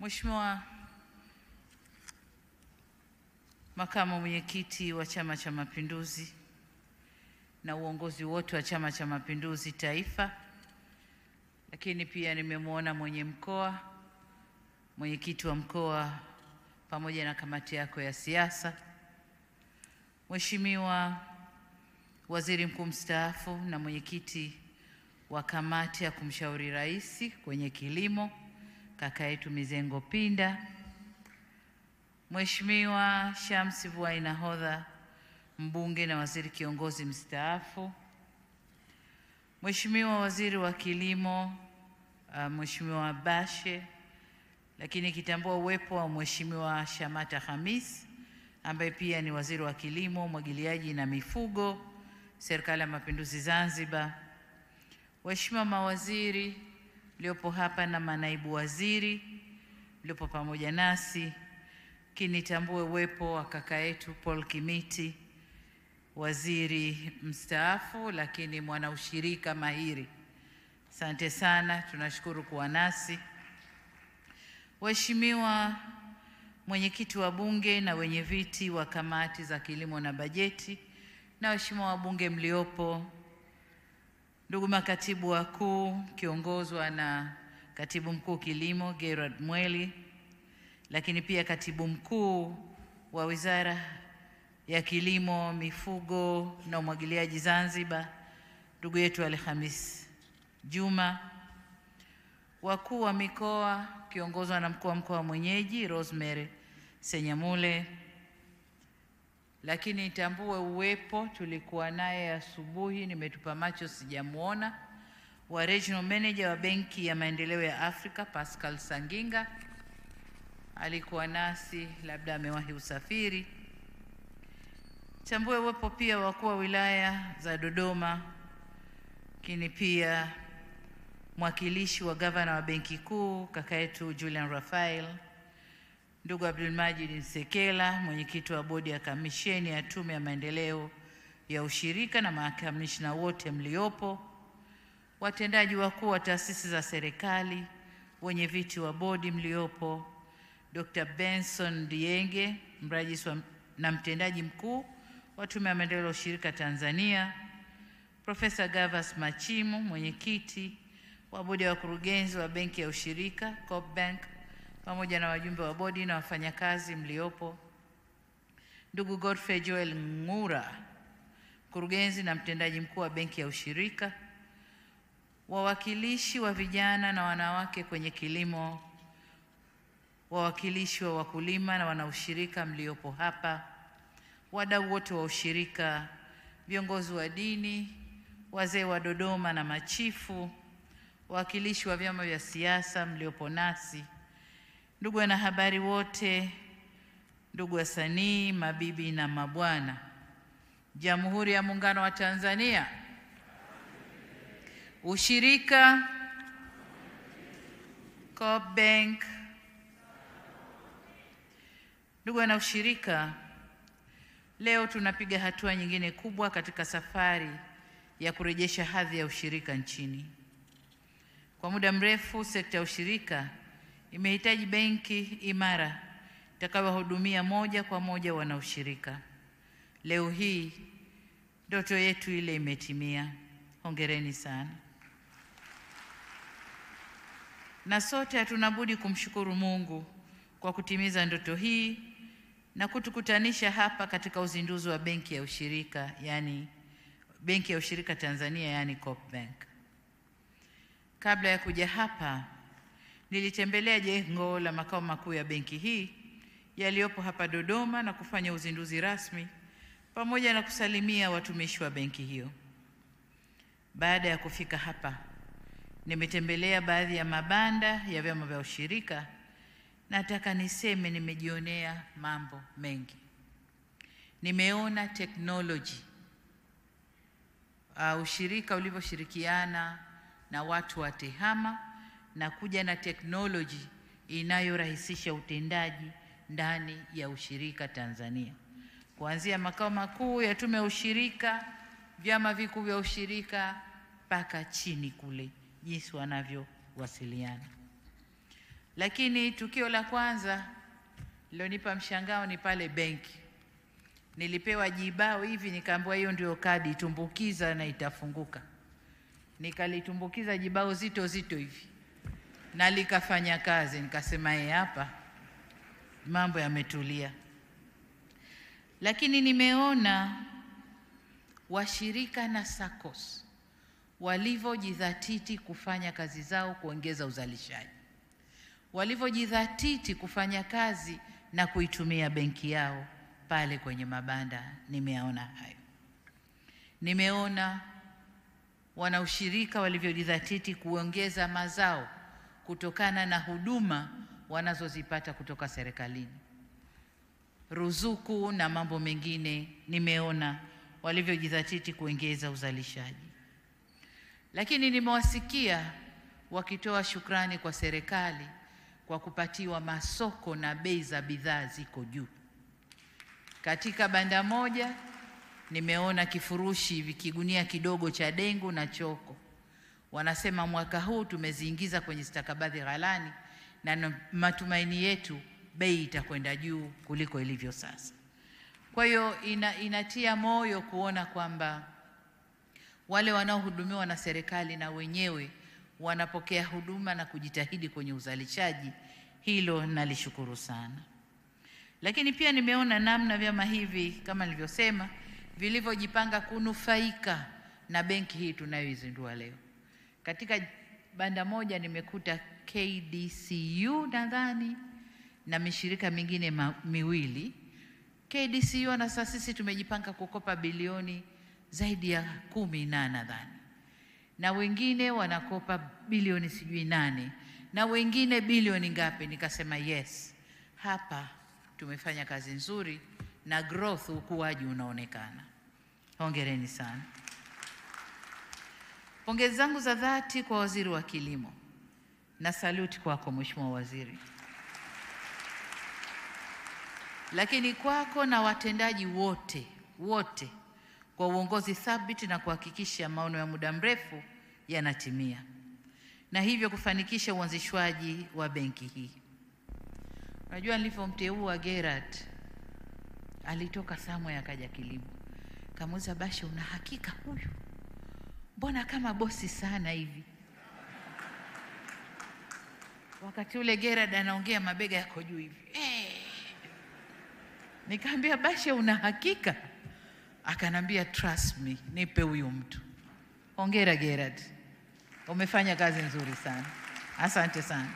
Mheshimiwa Makamu Mwenyekiti wa Chama cha Mapinduzi na uongozi wote wa Chama cha Mapinduzi Taifa, lakini pia nimemwona mwenyekiti wa mkoa pamoja na kamati yako ya siasa, Mheshimiwa Waziri Mkuu mstaafu na mwenyekiti wa kamati ya kumshauri rais kwenye kilimo, kaka yetu Mizengo Pinda, Mheshimiwa Shamsi Vuai Nahodha, mbunge na waziri kiongozi mstaafu, Mheshimiwa Waziri wa Kilimo, Mheshimiwa Bashe, lakini kitambua uwepo wa Mheshimiwa Shamata Khamis ambaye pia ni waziri wa Kilimo, Umwagiliaji na Mifugo, Serikali ya Mapinduzi Zanzibar, waheshimiwa mawaziri mliopo hapa na manaibu waziri mliopo pamoja nasi, kinitambue uwepo wa kaka yetu Paul Kimiti, waziri mstaafu lakini mwana ushirika mahiri. Asante sana, tunashukuru kuwa nasi. Waheshimiwa mwenyekiti wa bunge na wenye viti wa kamati za kilimo na bajeti, na waheshimiwa wabunge mliopo, ndugu makatibu wakuu kiongozwa na katibu mkuu kilimo Gerard Mweli, lakini pia katibu mkuu wa Wizara ya Kilimo, Mifugo na Umwagiliaji Zanzibar, ndugu yetu Alhamis Juma, wakuu wa mikoa kiongozwa na mkuu wa mkoa mwenyeji Rosemary Senyamule, lakini nitambue uwepo, tulikuwa naye asubuhi, nimetupa macho sijamuona, wa Regional Manager wa Benki ya Maendeleo ya Afrika Pascal Sanginga, alikuwa nasi, labda amewahi usafiri. Tambue uwepo pia wakuu wa wilaya za Dodoma, lakini pia mwakilishi wa gavana wa Benki Kuu kaka yetu Julian Raphael, ndugu Abdulmajid Nsekela, mwenyekiti wa bodi ya kamisheni ya Tume ya Maendeleo ya Ushirika na makamishna wote mliopo, watendaji wakuu wa taasisi za serikali, wenye viti wa bodi mliopo, Dr. Benson Dienge, mrajisi na mtendaji mkuu wa Tume ya Maendeleo ya Ushirika Tanzania, Profesa Gavas Machimu, mwenyekiti wa bodi ya wakurugenzi wa Benki ya Ushirika COPBank, pamoja na wajumbe wa bodi na wafanyakazi mliopo, ndugu Godfrey Joel Ngura, mkurugenzi na mtendaji mkuu wa Benki ya Ushirika, wawakilishi wa vijana na wanawake kwenye kilimo, wawakilishi wa wakulima na wanaushirika mliopo hapa, wadau wote wa ushirika, viongozi wa dini, wazee wa Dodoma na machifu, wawakilishi wa vyama vya siasa mliopo nasi, ndugu wanahabari wote, ndugu wasanii, mabibi na mabwana, Jamhuri ya Muungano wa Tanzania, ushirika, COPBank. Ndugu wana ushirika, leo tunapiga hatua nyingine kubwa katika safari ya kurejesha hadhi ya ushirika nchini. Kwa muda mrefu sekta ya ushirika imehitaji benki imara itakayowahudumia moja kwa moja wanaushirika. Leo hii ndoto yetu ile imetimia. Hongereni sana. Na sote hatuna budi kumshukuru Mungu kwa kutimiza ndoto hii na kutukutanisha hapa katika uzinduzi wa Benki ya Ushirika, yani Benki ya Ushirika Tanzania, yani COPBank. Kabla ya kuja hapa, nilitembelea jengo la makao makuu ya benki hii yaliyopo hapa Dodoma na kufanya uzinduzi rasmi pamoja na kusalimia watumishi wa benki hiyo. Baada ya kufika hapa, nimetembelea baadhi ya mabanda ya vyama vya ushirika. Nataka niseme nimejionea mambo mengi. Nimeona technology, ushirika ulivyoshirikiana na watu wa TEHAMA na kuja na teknoloji inayorahisisha utendaji ndani ya ushirika Tanzania, kuanzia makao makuu ya Tume ya Ushirika, vyama vikuu vya ushirika mpaka chini kule, jinsi wanavyowasiliana. Lakini tukio la kwanza lilonipa mshangao ni pale benki. Nilipewa jibao hivi, nikaambiwa hiyo ndio kadi, tumbukiza na itafunguka. Nikalitumbukiza jibao zito hivi na likafanya kazi. Nikasema hapa mambo yametulia. Lakini nimeona washirika na SACCOS walivyojidhatiti kufanya kazi zao kuongeza uzalishaji, walivyojidhatiti kufanya kazi na kuitumia benki yao pale kwenye mabanda. Nimeona hayo. Nimeona wanaushirika walivyojidhatiti kuongeza mazao kutokana na huduma wanazozipata kutoka serikalini, ruzuku na mambo mengine. Nimeona walivyojidhatiti kuongeza uzalishaji. Lakini nimewasikia wakitoa shukrani kwa serikali kwa kupatiwa masoko na bei za bidhaa ziko juu. Katika banda moja nimeona kifurushi vikigunia kidogo cha dengu na choko. Wanasema mwaka huu tumeziingiza kwenye stakabadhi ghalani na matumaini yetu bei itakwenda juu kuliko ilivyo sasa. Kwa hiyo inatia moyo kuona kwamba wale wanaohudumiwa na serikali na wenyewe wanapokea huduma na kujitahidi kwenye uzalishaji. Hilo nalishukuru sana. Lakini pia nimeona namna vyama hivi kama nilivyosema vilivyojipanga kunufaika na benki hii tunayoizindua leo. Katika banda moja nimekuta KDCU nadhani na mishirika mingine miwili. KDCU na sisi tumejipanga kukopa bilioni zaidi ya 10 nadhani, na wengine wanakopa bilioni sijui 8 na wengine bilioni ngapi. Nikasema yes, hapa tumefanya kazi nzuri na growth, ukuaji unaonekana. Hongereni sana. Pongezi zangu za dhati kwa Waziri wa Kilimo na salute kwako Mheshimiwa Waziri, lakini kwako na watendaji wote kwa uongozi thabiti na kuhakikisha maono ya muda mrefu yanatimia na hivyo kufanikisha uanzishwaji wa benki hii. Unajua nilipomteua Gerard alitoka Samwe akaja Kilimo. Kamuuliza Bashe, una hakika huyu? Mbona kama bosi sana hivi? Wakati ule Gerard anaongea mabega yako juu hivi. Nikamwambia Bashe, una hakika? Akanambia trust me, nipe huyu mtu. Hongera Gerard. Umefanya kazi nzuri sana. Asante sana.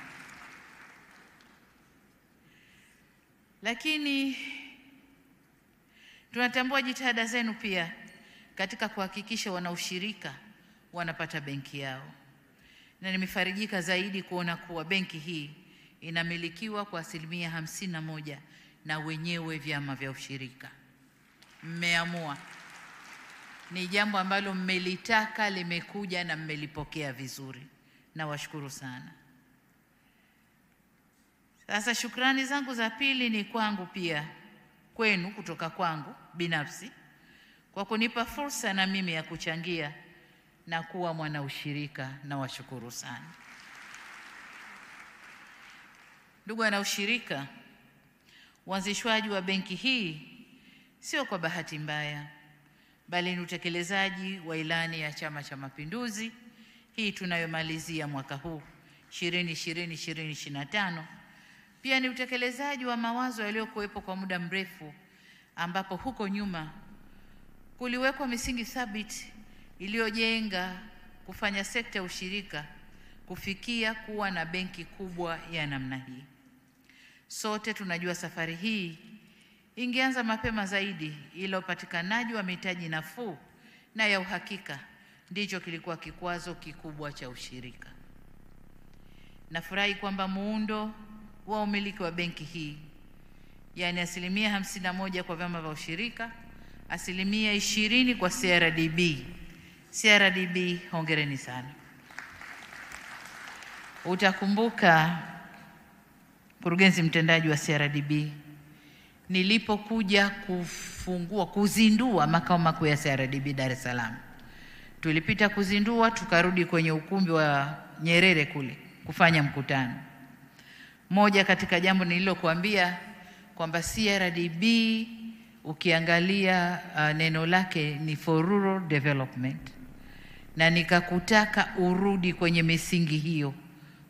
Lakini tunatambua jitihada zenu pia katika kuhakikisha wanaushirika wanapata benki yao. Na nimefarijika zaidi kuona kuwa benki hii inamilikiwa kwa 51% na wenyewe vyama vya ushirika. Mmeamua. Ni jambo ambalo mmelitaka, limekuja na mmelipokea vizuri. Na washukuru sana. Sasa shukrani zangu za pili ni kwangu pia, kwenu kutoka kwangu binafsi, kwa kunipa fursa na mimi ya kuchangia na kuwa mwana ushirika. Na washukuru sana. Ndugu wana ushirika, uanzishwaji wa benki hii sio kwa bahati mbaya, bali ni utekelezaji wa ilani ya Chama cha Mapinduzi hii tunayomalizia mwaka huu 2020-2025. Pia ni utekelezaji wa mawazo yaliyokuwepo kwa muda mrefu, ambapo huko nyuma kuliwekwa misingi thabiti iliyojenga kufanya sekta ya ushirika kufikia kuwa na benki kubwa ya namna hii. Sote tunajua safari hii ingeanza mapema zaidi, ila upatikanaji wa mitaji nafuu na ya uhakika ndicho kilikuwa kikwazo kikubwa cha ushirika. Nafurahi kwamba muundo wa umiliki wa benki hii, yani 51% kwa vyama vya ushirika, 20% kwa CRDB. CRDB, hongereni sana. Utakumbuka mkurugenzi mtendaji wa CRDB, nilipokuja kuzindua makao makuu ya CRDB Dar es Salaam, tulipita kuzindua tukarudi kwenye ukumbi wa Nyerere kule kufanya mkutano. Moja katika jambo nililokuambia kwamba CRDB ukiangalia neno lake ni for rural development, na nikakutaka urudi kwenye misingi hiyo,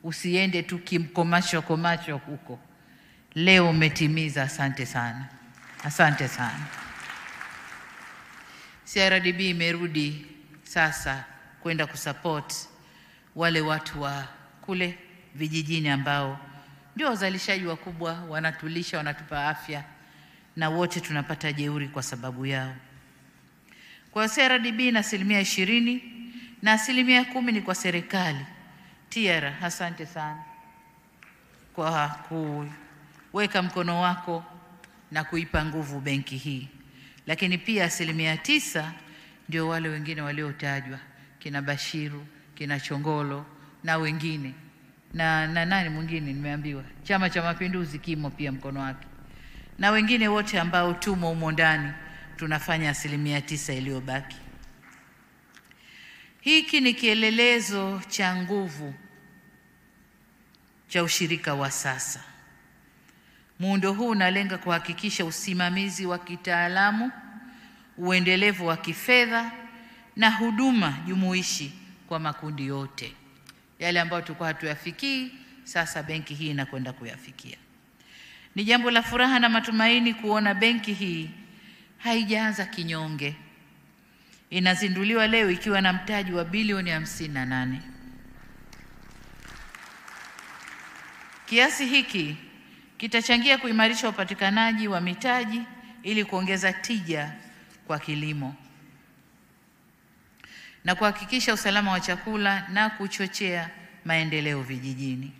usiende tu kimkomasho huko. Leo umetimiza, asante sana, asante sana. CRDB imerudi sasa kwenda kusupport wale watu wa kule vijijini ambao ndio wazalishaji wakubwa, wanatulisha, wanatupa afya, na wote tunapata jeuri kwa sababu yao. Kwa CRDB na 20% na 10% ni kwa serikali. Tiara, asante sana kwa kuweka mkono wako na kuipa nguvu benki hii. Lakini pia 9% ndio wale wengine waliotajwa, kina Bashiru, kina Chongolo na wengine. Na nani mwingine nimeambiwa? Chama cha Mapinduzi kimo pia mkono wake. Na wengine wote ambao tumo humo ndani tunafanya 9% iliyobaki. Hiki ni kielelezo cha nguvu cha ushirika wa sasa. Muundo huu unalenga kuhakikisha usimamizi wa kitaalamu, uendelevu wa kifedha na huduma jumuishi kwa makundi yote. Yale ambayo tulikuwa hatuyafikii, sasa benki hii inakwenda kuyafikia. Ni jambo la furaha na matumaini kuona benki hii haijaanza kinyonge. Inazinduliwa leo ikiwa na mtaji wa bilioni 58. Kiasi hiki kitachangia kuimarisha upatikanaji wa mitaji ili kuongeza tija kwa kilimo na kuhakikisha usalama wa chakula na kuchochea maendeleo vijijini.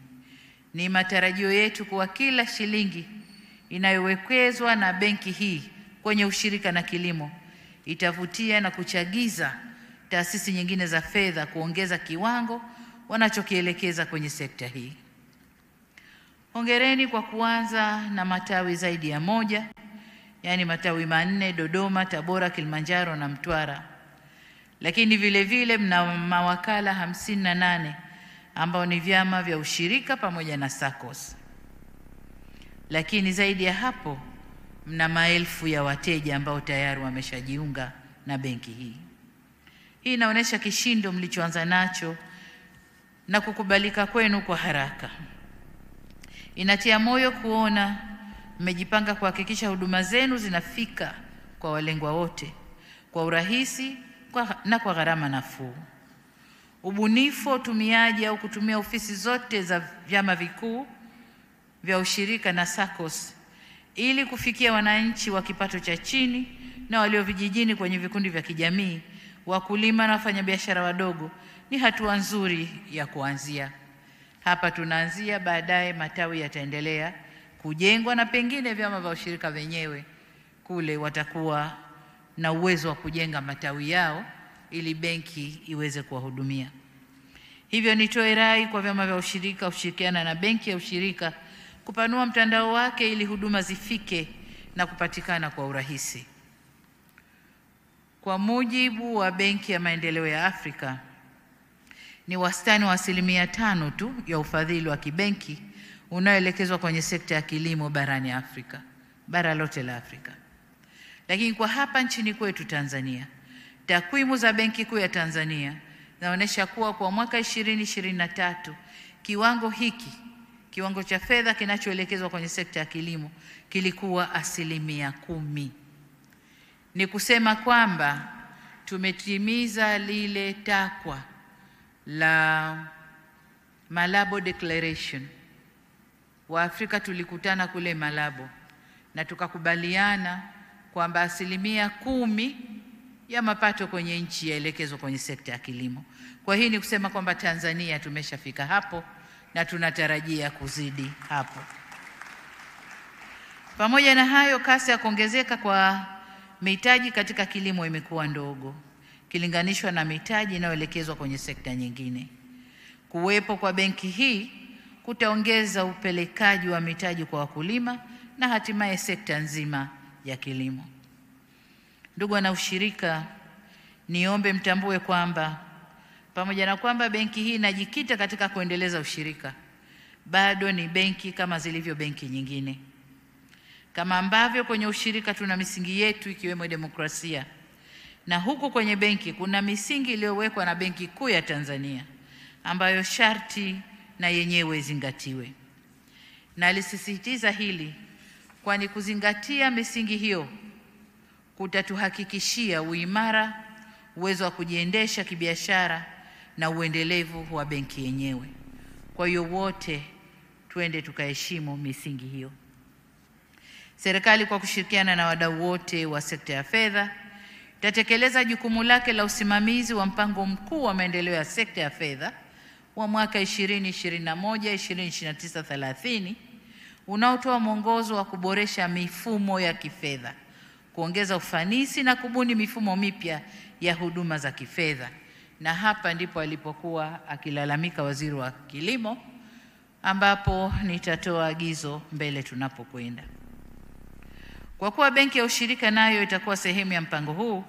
Ni matarajio yetu kuwa kila shilingi inayowekezwa na benki hii kwenye ushirika na kilimo itavutia na kuchagiza taasisi nyingine za fedha kuongeza kiwango wanachokielekeza kwenye sekta hii. Hongereni kwa kuanza na matawi zaidi ya 1, yani matawi 4 Dodoma, Tabora, Kilimanjaro na Mtwara. Lakini vile vile mna mawakala 58 ambao ni vyama vya ushirika pamoja na SACCOS. Lakini zaidi ya hapo mna maelfu ya wateja ambao tayari wameshajiunga na benki hii. Hii inaonyesha kishindo mlichoanza nacho na kukubalika kwenu kwa haraka. Inatia moyo kuona mmejipanga kuhakikisha huduma zenu zinafika kwa walengwa wote kwa urahisi na kwa gharama nafuu. Ubunifu wa utumiaji au kutumia ofisi zote za vyama vikuu vya ushirika na SACCOS ili kufikia wananchi wa kipato cha chini na walio vijijini kwenye vikundi vya kijamii, wakulima na wafanyabiashara wadogo ni hatua nzuri ya kuanzia. Hapa tunaanzia, baadaye matawi yataendelea kujengwa na pengine vyama vya ushirika wenyewe kule watakuwa na uwezo wa kujenga matawi yao ili benki iweze kuwahudumia. Hivyo nitoe rai kwa vyama vya ushirika kushirikiana na benki ya ushirika kupanua mtandao wake ili huduma zifike na kupatikana kwa urahisi. Kwa mujibu wa Benki ya Maendeleo ya Afrika, ni wastani wa 5% tu ya ufadhili wa kibenki unaoelekezwa kwenye sekta ya kilimo barani Afrika, bara lote la Afrika. Lakini kwa hapa nchini kwetu Tanzania, takwimu za Benki Kuu ya Tanzania zinaonyesha kuwa kwa mwaka 2023 kiwango cha fedha kinachoelekezwa kwenye sekta ya kilimo kilikuwa 10%. Ni kusema kwamba tumetimiza lile takwa la Malabo Declaration. Waafrika tulikutana kule Malabo na tukakubaliana kwamba 10% ya mapato kwenye nchi yaelekezwe kwenye sekta ya kilimo. Kwa hii ni kusema kwamba Tanzania tumeshafika hapo na tunatarajia kuzidi hapo. Pamoja na hayo, kasi ya kuongezeka kwa mitaji katika kilimo imekuwa ndogo kilinganishwa na mitaji inayoelekezwa kwenye sekta nyingine. Kuwepo kwa benki hii kutaongeza upelekaji wa mitaji kwa wakulima na hatimaye sekta nzima ya kilimo. Ndugu wana ushirika, niombe mtambue kwamba pamoja na kwamba benki hii inajikita katika kuendeleza ushirika, bado ni benki kama zilivyo benki nyingine. Kama ambavyo kwenye ushirika tuna misingi yetu ikiwemo demokrasia, na huku kwenye benki kuna misingi iliyowekwa na Benki Kuu ya Tanzania ambayo sharti na yenyewe zingatiwe. Na alisisitiza hili kwani kuzingatia misingi hiyo kutatuhakikishia uimara, uwezo wa kujiendesha kibiashara na uendelevu wa benki yenyewe. Kwa hiyo wote twende tukaheshimu misingi hiyo. Serikali kwa kushirikiana na wadau wote wa sekta ya fedha itatekeleza jukumu lake la usimamizi wa mpango mkuu wa maendeleo ya sekta ya fedha wa mwaka 2021-2029-30 unaotoa mwongozo wa kuboresha mifumo ya kifedha, kuongeza ufanisi na kubuni mifumo mipya ya huduma za kifedha. Na hapa ndipo alipokuwa akilalamika Waziri wa Kilimo, ambapo nitatoa agizo mbele tunapokwenda. Kwa kuwa benki ya ushirika nayo itakuwa sehemu ya mpango huu,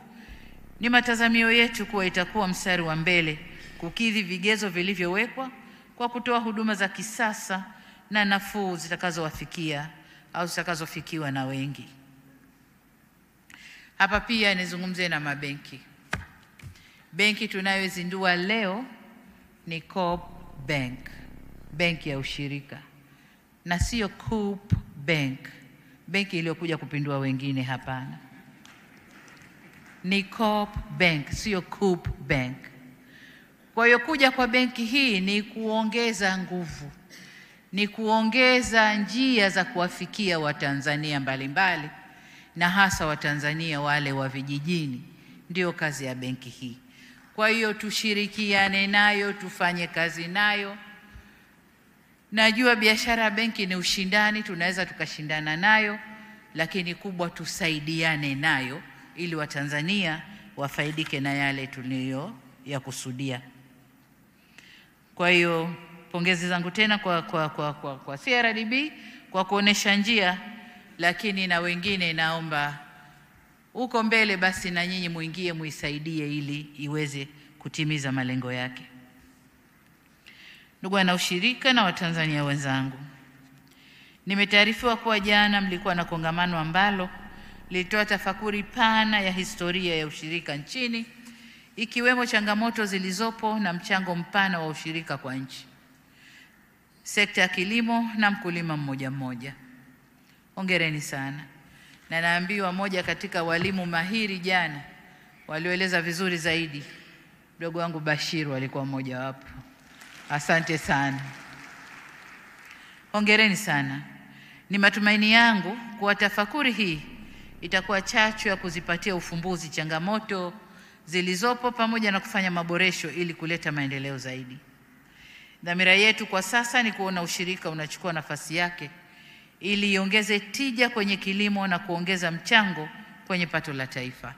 ni matazamio yetu kuwa itakuwa mstari wa mbele kukidhi vigezo vilivyowekwa kwa kutoa huduma za kisasa na nafuu zitakazowafikia au zitakazofikiwa na wengi. Hapa pia nizungumzie na mabenki. Benki tunayozindua leo ni Coop Bank, benki ya ushirika, na sio Coop Bank, benki iliyokuja kupindua wengine. Hapana, ni Coop Bank, sio Coop Bank. Kwa hiyo kuja kwa benki hii ni kuongeza nguvu, ni kuongeza njia za kuwafikia Watanzania mbalimbali, na hasa Watanzania wale wa vijijini. Ndio kazi ya benki hii. Kwa hiyo tushirikiane nayo, tufanye kazi nayo. Najua biashara ya benki ni ushindani, tunaweza tukashindana nayo, lakini kubwa tusaidiane nayo ili Watanzania wafaidike na yale tuliyoyakusudia. Kwa hiyo pongezi zangu tena kwa CRDB kwa kuonesha njia, lakini na wengine naomba uko mbele basi na nyinyi muingie muisaidie ili iweze kutimiza malengo yake. Ndugu wana ushirika na Watanzania wenzangu, nimetaarifiwa kuwa jana mlikuwa na kongamano ambalo lilitoa tafakuri pana ya historia ya ushirika nchini, ikiwemo changamoto zilizopo na mchango mpana wa ushirika kwa nchi, sekta ya kilimo na mkulima mmoja mmoja. Hongereni sana. Na naambiwa moja katika walimu mahiri jana walioeleza vizuri zaidi, mdogo wangu Bashiru alikuwa mmoja wapo. Asante sana. Hongereni sana. Ni matumaini yangu kuwa tafakuri hii itakuwa chachu ya kuzipatia ufumbuzi changamoto zilizopo pamoja na kufanya maboresho ili kuleta maendeleo zaidi. Dhamira yetu kwa sasa ni kuona ushirika unachukua nafasi yake ili iongeze tija kwenye kilimo na kuongeza mchango kwenye pato la taifa.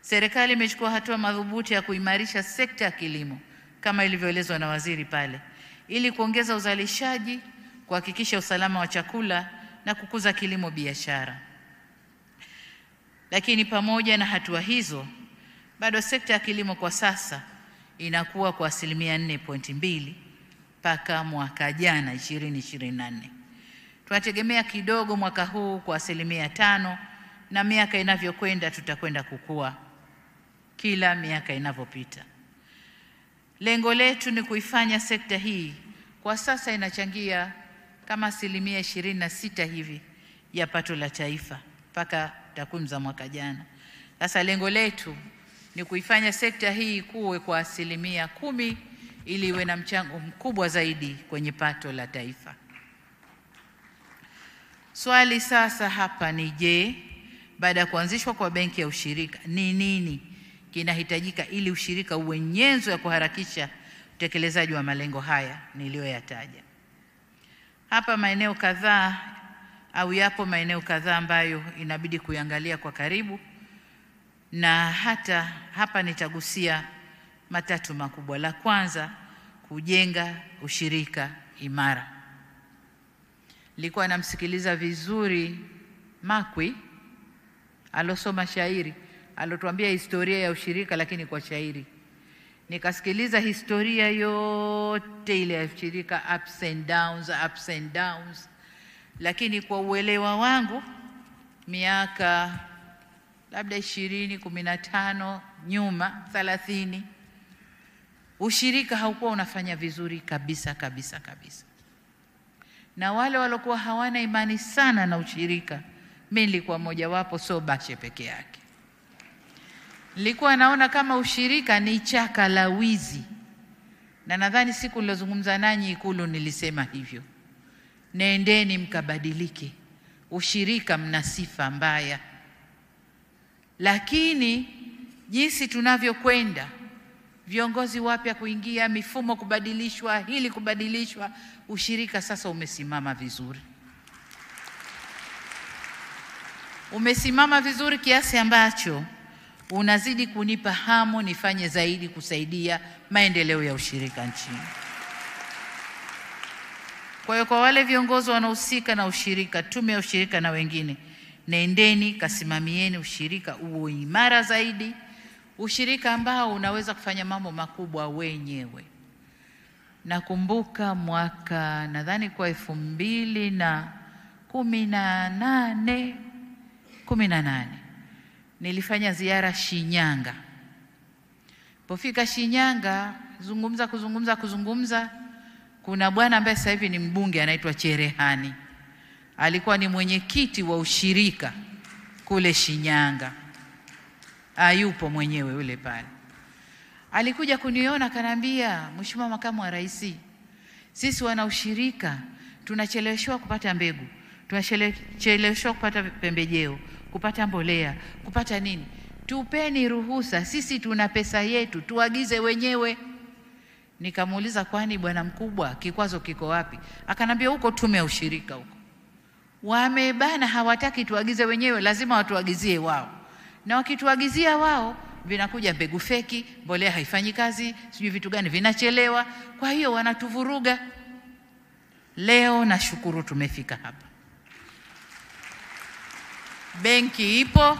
Serikali imechukua hatua madhubuti ya kuimarisha sekta ya kilimo kama ilivyoelezwa na waziri pale, ili kuongeza uzalishaji, kuhakikisha usalama wa chakula na kukuza kilimo biashara. Lakini pamoja na hatua hizo, bado sekta ya kilimo kwa sasa inakuwa kwa 4.2% mpaka mwaka jana 2024. Tunategemea kidogo mwaka huu kwa 5%, na miaka inavyokwenda tutakwenda kukua kila miaka inavyopita. Lengo letu ni kuifanya sekta hii, kwa sasa inachangia kama 26% hivi ya pato la taifa mpaka takwimu za mwaka jana. Sasa lengo letu ni kuifanya sekta hii kuwe kwa 10% ili iwe na mchango mkubwa zaidi kwenye pato la taifa. Swali sasa hapa ni je, baada ya kuanzishwa kwa benki ya ushirika ni nini kinahitajika ili ushirika uwe nyenzo ya kuharakisha utekelezaji wa malengo haya niliyoyataja? Hapa maeneo kadhaa au yapo maeneo kadhaa ambayo inabidi kuangalia kwa karibu, na hata hapa nitagusia matatu makubwa. La kwanza, kujenga ushirika imara. Nilikuwa namsikiliza vizuri Makwi alosoma shairi, alotuambia historia ya ushirika lakini kwa shairi. nikasikiliza historia yote ile ya ushirika, ups and downs, lakini kwa uelewa wangu miaka labda 20, 15 nyuma, 30, ushirika haukuwa unafanya vizuri kabisa. Na wale walokuwa hawana imani sana na ushirika, mimi nilikuwa mmoja wapo, so Bashe peke yake. Nilikuwa naona kama ushirika ni chaka la wizi, na nadhani siku nilozungumza nanyi Ikulu nilisema hivyo. Nendeni mkabadilike, ushirika mna sifa mbaya. Lakini jinsi tunavyokwenda, viongozi wapya kuingia, mifumo kubadilishwa, hili kubadilishwa, ushirika sasa umesimama vizuri. Umesimama vizuri kiasi ambacho unazidi kunipa hamu nifanye zaidi kusaidia maendeleo ya ushirika nchini. Kwa hiyo kwa wale viongozi wanaohusika na ushirika, tume ya ushirika na wengine, nendeni kasimamieni ushirika uwe imara zaidi, ushirika ambao unaweza kufanya mambo makubwa wenyewe. Nakumbuka mwaka nadhani kwa 2018 nilifanya ziara Shinyanga. Pofika Shinyanga, kuzungumza, kuna bwana ambaye sasa hivi ni mbunge anaitwa Cherehani. Alikuwa ni mwenyekiti wa ushirika kule Shinyanga. Hayupo mwenyewe yule pale. Alikuja kuniona akaniambia, Mheshimiwa Makamu wa Rais, sisi wana ushirika tunacheleweshwa kupata mbegu, tunacheleweshwa kupata pembejeo, kupata mbolea, kupata nini. Tupeni ruhusa, sisi tuna pesa yetu, tuagize wenyewe. Nikamuuliza, kwani bwana mkubwa kikwazo kiko wapi? Akanambia huko tume ya ushirika huko. Wamebana, hawataki tuagize wenyewe, lazima watuagizie wao. Na wakituagizia wao, vinakuja mbegu feki, mbolea haifanyi kazi, sijui vitu gani vinachelewa. Kwa hiyo wanatuvuruga. Leo nashukuru tumefika hapa. Benki ipo,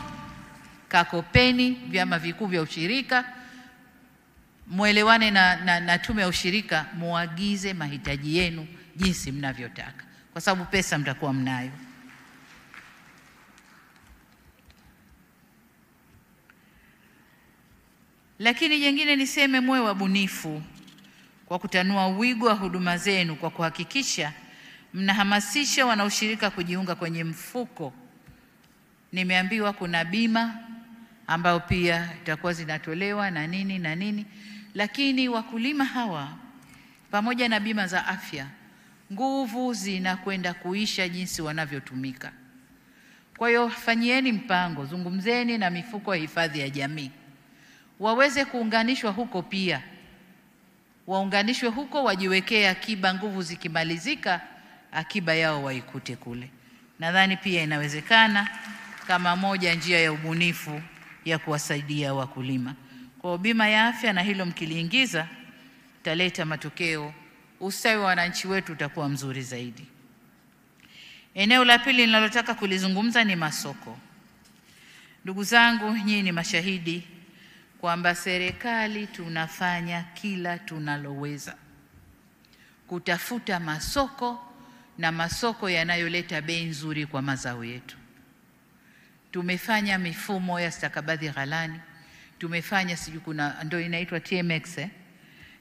kakopeni vyama vikuu vya ushirika, muelewane na tume ya ushirika, muagize mahitaji yenu jinsi mnavyotaka, kwa sababu pesa mtakuwa mnayo. Lakini jengine niseme, muwe wabunifu kwa kutanua wigo wa huduma zenu, kwa kuhakikisha mnahamasisha wanaushirika kujiunga kwenye mfuko. Nimeambiwa kuna bima ambayo pia itakuwa zinatolewa na nini, lakini wakulima hawa pamoja na bima za afya, nguvu zinakwenda kuisha jinsi wanavyotumika. Kwa hiyo fanyieni mpango, zungumzeni na mifuko ya hifadhi ya jamii, waweze kuunganishwa huko pia. Waunganishwe huko, wajiwekee akiba, nguvu zikimalizika akiba yao waikute kule. Nadhani pia inawezekana kama moja njia ya ubunifu ya kuwasaidia wakulima. Kwa bima ya afya, na hilo mkiliingiza taleta matokeo, ustawi wa wananchi wetu utakuwa mzuri zaidi. Eneo la pili ninalotaka kulizungumza ni masoko. Ndugu zangu, nyinyi ni mashahidi kwamba serikali tunafanya kila tunaloweza kutafuta masoko, na masoko yanayoleta bei nzuri kwa mazao yetu. Tumefanya mifumo ya stakabadhi ghalani, tumefanya sijui kuna ndio inaitwa TMX,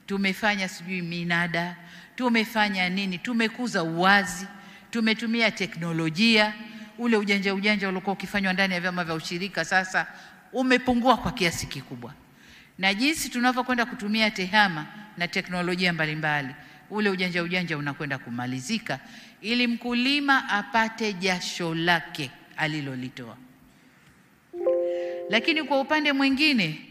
tumefanya sijui minada, tumefanya nini, tumekuza uwazi, tumetumia teknolojia. Ule ujanja uliokuwa ukifanywa ndani ya vyama vya ushirika sasa umepungua kwa kiasi kikubwa, na jinsi tunavyokwenda kutumia tehama na teknolojia mbalimbali, ule ujanja unakwenda kumalizika, ili mkulima apate jasho lake alilolitoa. Lakini kwa upande mwingine,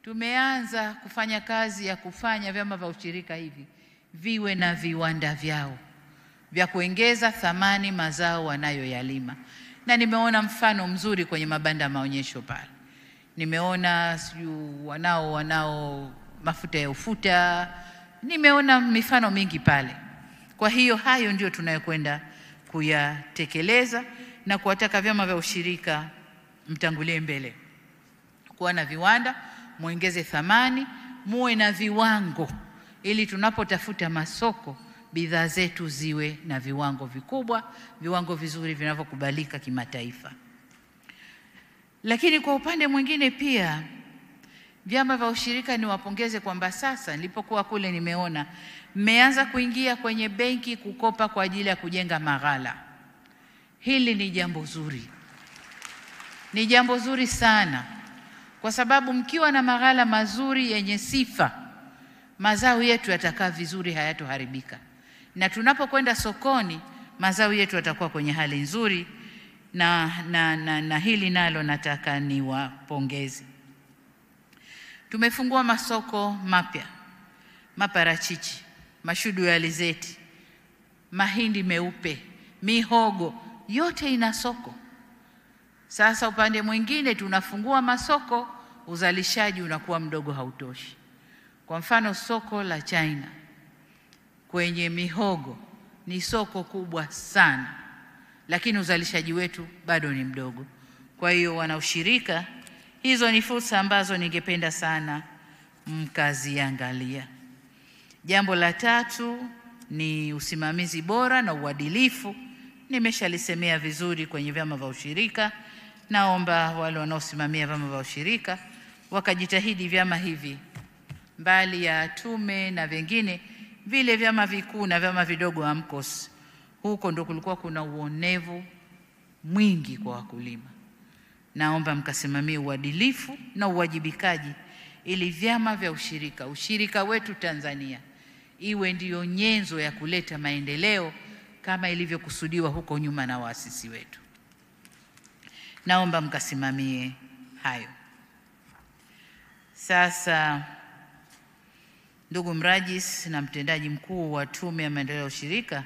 tumeanza kufanya kazi ya kufanya vyama vya ushirika hivi viwe na viwanda vyao vya kuongeza thamani mazao wanayoyalima. Na nimeona mfano mzuri kwenye mabanda maonyesho pale. Nimeona wanao mafuta ya ufuta, nimeona mifano mingi pale. Kwa hiyo hayo ndio tunayokwenda kuyatekeleza, na kuwataka vyama vya ushirika mtangulie mbele, kuwa na viwanda, muongeze thamani, muwe na viwango, ili tunapotafuta masoko bidhaa zetu ziwe na viwango vikubwa, viwango vizuri vinavyokubalika kimataifa. Lakini kwa upande mwingine pia vyama vya ushirika niwapongeze kwamba sasa nilipokuwa kule nimeona mmeanza kuingia kwenye benki kukopa kwa ajili ya kujenga maghala. Hili ni jambo zuri. Ni jambo zuri sana, kwa sababu mkiwa na maghala mazuri yenye sifa, mazao yetu yatakaa vizuri, hayatoharibika. Na tunapokwenda sokoni, mazao yetu yatakuwa kwenye hali nzuri, na hili nalo nataka niwapongeze. Tumefungua masoko mapya, maparachichi, mashudu ya alizeti, mahindi meupe, mihogo, yote ina soko. Sasa upande mwingine tunafungua masoko, uzalishaji unakuwa mdogo, hautoshi. Kwa mfano soko la China kwenye mihogo ni soko kubwa sana, lakini uzalishaji wetu bado ni mdogo. Kwa hiyo wanaushirika, hizo ni fursa ambazo ningependa sana mkaziangalia. Jambo la tatu ni usimamizi bora na uadilifu. Nimeshalisemea vizuri kwenye vyama vya ushirika. Naomba wale wanaosimamia vyama vya ushirika wakajitahidi vyama hivi, mbali ya tume na vingine, vile vyama vikuu na vyama vidogo AMCOS, huko ndo kulikuwa kuna uonevu mwingi kwa wakulima. Naomba mkasimamie uadilifu na uwajibikaji, ili vyama vya ushirika, ushirika wetu Tanzania, iwe ndiyo nyenzo ya kuleta maendeleo kama ilivyokusudiwa huko nyuma na waasisi wetu. Naomba mkasimamie hayo. Sasa, ndugu mrajis na mtendaji mkuu wa Tume ya Maendeleo ya Ushirika,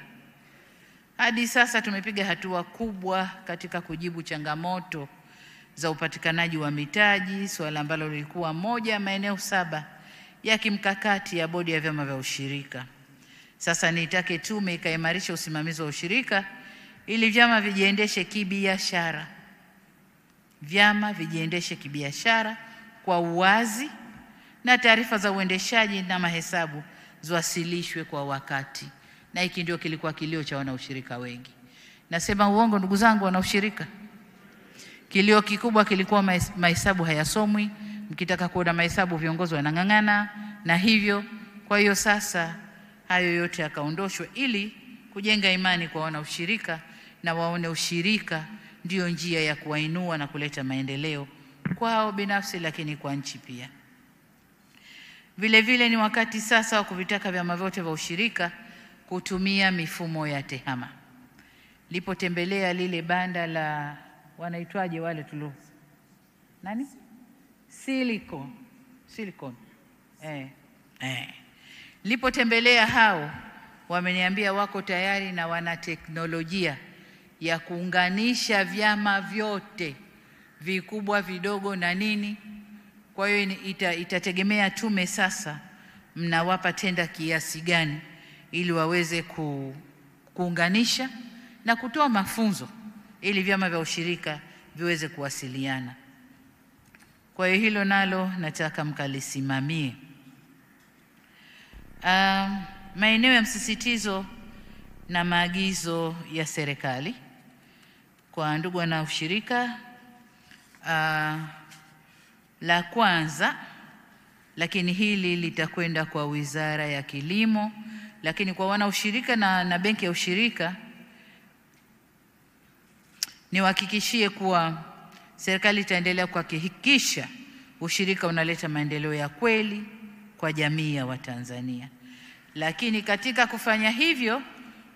hadi sasa tumepiga hatua kubwa katika kujibu changamoto za upatikanaji wa mitaji, swala ambalo lilikuwa moja ya maeneo 7 ya kimkakati ya bodi ya vyama vya ushirika. Sasa nitake tume ikaimarisha usimamizi wa ushirika ili vyama vijiendeshe kibiashara. Vyama vijiendeshe kibiashara kwa uwazi, na taarifa za uendeshaji na mahesabu ziwasilishwe kwa wakati. Na hiki ndio kilikuwa kilio cha wanaushirika wengi. Nasema uongo ndugu zangu wanaushirika? Kilio kikubwa kilikuwa mahesabu hayasomwi. Mkitaka kuona mahesabu viongozi wanang'ang'ana na hivyo. Kwa hiyo sasa hayo yote yakaondoshwa ili kujenga imani kwa wanaushirika, na waone ushirika ndio njia ya kuwainua na kuleta maendeleo kwao binafsi, lakini kwa nchi pia. Vile vile ni wakati sasa wa kuvitaka vyama vyote vya ushirika kutumia mifumo ya tehama. Nilipotembelea lile banda la wanaitwaje wale tulo nani, silicon. Nilipotembelea hao, wameniambia wako tayari na wana teknolojia ya kuunganisha vyama vyote vikubwa vidogo na nini. Kwa hiyo itategemea tume sasa mnawapa tenda kiasi gani ili waweze kuunganisha na kutoa mafunzo ili vyama vya ushirika viweze kuwasiliana. Kwa hiyo hilo nalo nataka mkalisimamie. Maeneo ya msisitizo na maagizo ya serikali kwa ndugu wana ushirika. La kwanza, lakini hili litakwenda kwa Wizara ya Kilimo, lakini kwa wana ushirika na benki ya ushirika, niwahakikishie kuwa serikali itaendelea kuhakikisha ushirika unaleta maendeleo ya kweli kwa jamii ya Watanzania. Lakini katika kufanya hivyo,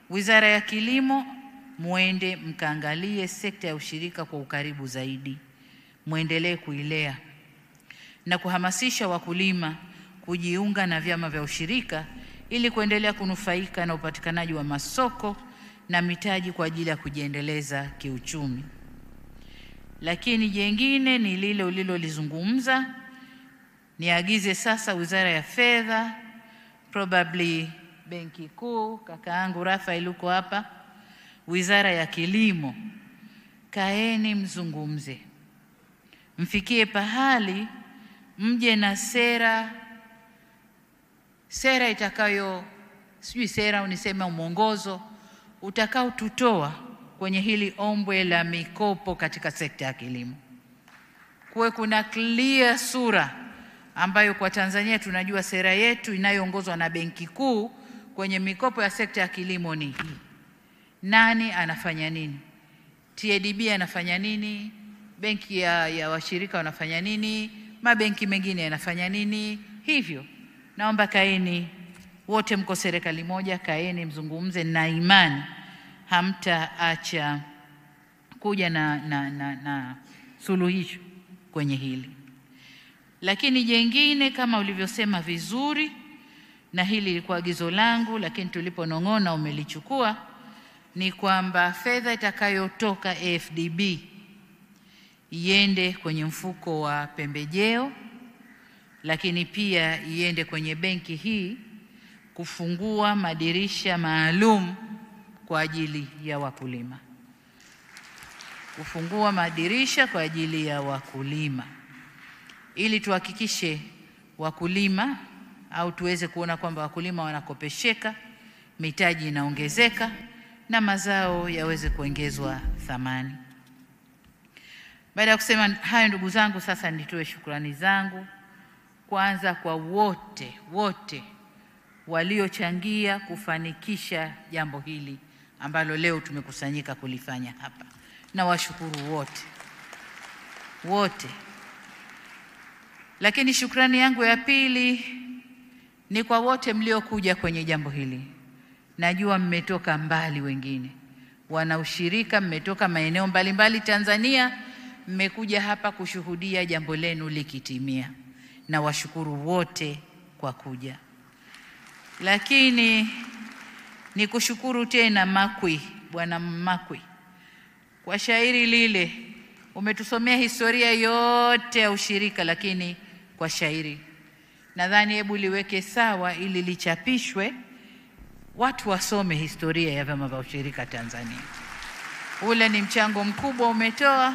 Wizara ya Kilimo muende mkaangalie sekta ya ushirika kwa ukaribu zaidi, muendelee kuilea na kuhamasisha wakulima kujiunga na vyama vya ushirika ili kuendelea kunufaika na upatikanaji wa masoko na mitaji kwa ajili ya kujiendeleza kiuchumi. Lakini jengine ni lile ulilolizungumza, niagize sasa Wizara ya Fedha, probably Benki Kuu, kakaangu Rafael uko hapa, Wizara ya Kilimo, kaeni mzungumze, mfikie pahali mje na sera sera itakayo, sijui sera unisema mwongozo utakao tutoa kwenye hili ombwe la mikopo katika sekta ya kilimo. Kuwe kuna clear sura ambayo kwa Tanzania tunajua sera yetu inayoongozwa na Benki Kuu kwenye mikopo ya sekta ya kilimo ni hii. Nani anafanya nini? TADB anafanya nini? Benki ya washirika wanafanya nini? Mabenki mengine yanafanya nini? Hivyo naomba kaeni wote, mko serikali moja, kaeni mzungumze, na imani hamtaacha kuja na suluhisho kwenye hili. Lakini jengine kama ulivyosema vizuri, na hili lilikuwa agizo langu lakini tuliponong'ona umelichukua, ni kwamba fedha itakayotoka AFDB iende kwenye mfuko wa pembejeo, lakini pia iende kwenye benki hii kufungua madirisha maalum kwa ajili ya wakulima. Kufungua madirisha kwa ajili ya wakulima ili tuhakikishe wakulima, au tuweze kuona kwamba wakulima wanakopesheka, mitaji inaongezeka na mazao yaweze kuongezwa thamani. Baada ya kusema hayo, ndugu zangu, sasa nitoe shukrani zangu kwanza kwa wote waliochangia kufanikisha jambo hili ambalo leo tumekusanyika kulifanya hapa. Na washukuru wote. Lakini shukrani yangu ya pili ni kwa wote mliokuja kwenye jambo hili. Najua mmetoka mbali, wengine wana ushirika, mmetoka maeneo mbalimbali Tanzania, mmekuja hapa kushuhudia jambo lenu likitimia. Na washukuru wote kwa kuja. Lakini nikushukuru tena Makwi, Bwana Makwi, kwa shairi lile. Umetusomea historia yote ya ushirika, lakini kwa shairi. Nadhani hebu liweke sawa ili lichapishwe, watu wasome historia ya vyama vya ushirika Tanzania. Ule ni mchango mkubwa umetoa,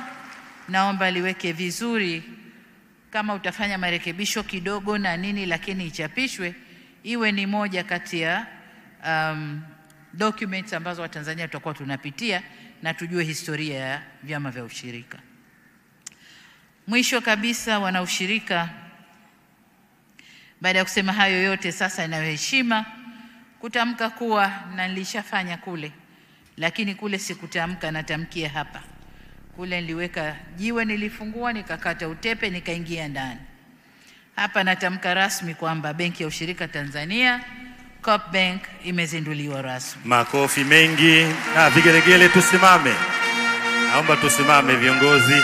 naomba liweke vizuri. Kama utafanya marekebisho kidogo na nini, lakini ichapishwe, iwe ni moja kati ya documents ambazo Watanzania tutakuwa tunapitia na tujue historia ya vyama vya ushirika. Mwisho kabisa, wana ushirika, baada ya kusema hayo yote, sasa inayo heshima kutamka kuwa, na nilishafanya kule, lakini kule sikutamka, natamkia hapa. Kule niliweka jiwe, nilifungua, nikakata utepe, nikaingia ndani. Hapa natamka rasmi kwamba Benki ya Ushirika Tanzania, Coop Bank, imezinduliwa rasmi. Makofi mengi na vigelegele. Tusimame, naomba tusimame viongozi.